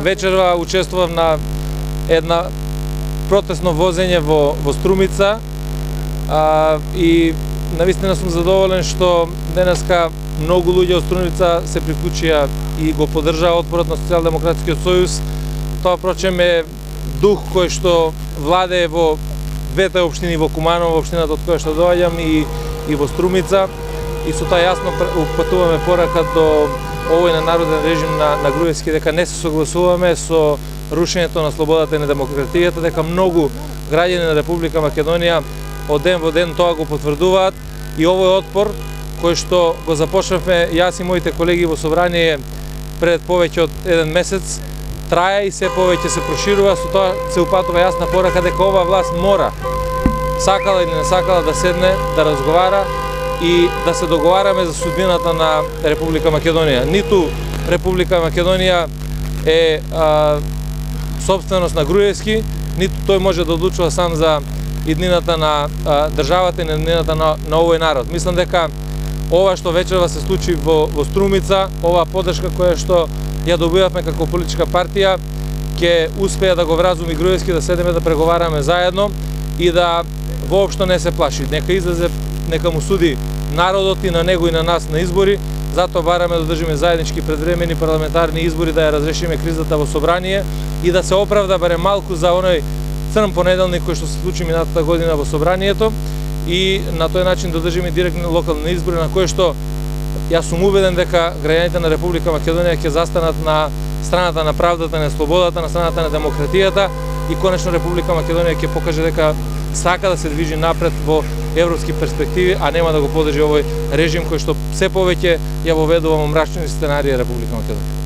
вечерва учествував на една протестно возење во Струмица и навистина сум задоволен што денеска многу луѓе од Струмица се приклучија и го поддржаа отпорот на Социјалдемократскиот сојуз. Тоа прочем е дух кој што владее во двете општини, во Куманово, општината од која што доаѓам, и во Струмица. И со тоа јасно упатуваме порака до овој ненароден режим на Груевски дека не се согласуваме со рушењето на слободата и на демократијата, дека многу граѓани на Република Македонија од ден во ден тоа го потврдуваат и овој отпор кој што го започнавме јас и моите колеги во собрание пред повеќе од еден месец трае и се повеќе се проширува. Со тоа се упатува јасна порака дека оваа власт мора, сакала или не сакала, да седне, да разговара и да се договараме за судбината на Република Македонија. Ниту Република Македонија е собственост на Груевски, ниту тој може да одлучува сам за иднината на државата и на иднината на овој народ. Мислам дека ова што вечерва се случи во Струмица, оваа поддршка која што ја добивавме како политичка партија, ќе успее да го вразуми Груевски, да седеме да преговараме заедно и да воопшто не се плаши. Нека излезе, нека му суди народот и на него и на нас на избори. Затоа бараме да држиме заеднички предвремени парламентарни избори, да ја разрешиме кризата во собрание и да се оправда барем малку за оној црн понеделник кој што се случи минатата година во собранието и на тој начин да држиме директни локални избори на кои што јас сум убеден дека граѓаните на Република Македонија ќе застанат на страната на правдата, на слободата, на страната на демократијата и конечно Република Македонија ќе покаже дека сака да се движи напред во европски перспективи, а нема да го поддржи овој режим кој што се повеќе ја воведува во мрачни сценарии Република Македонија.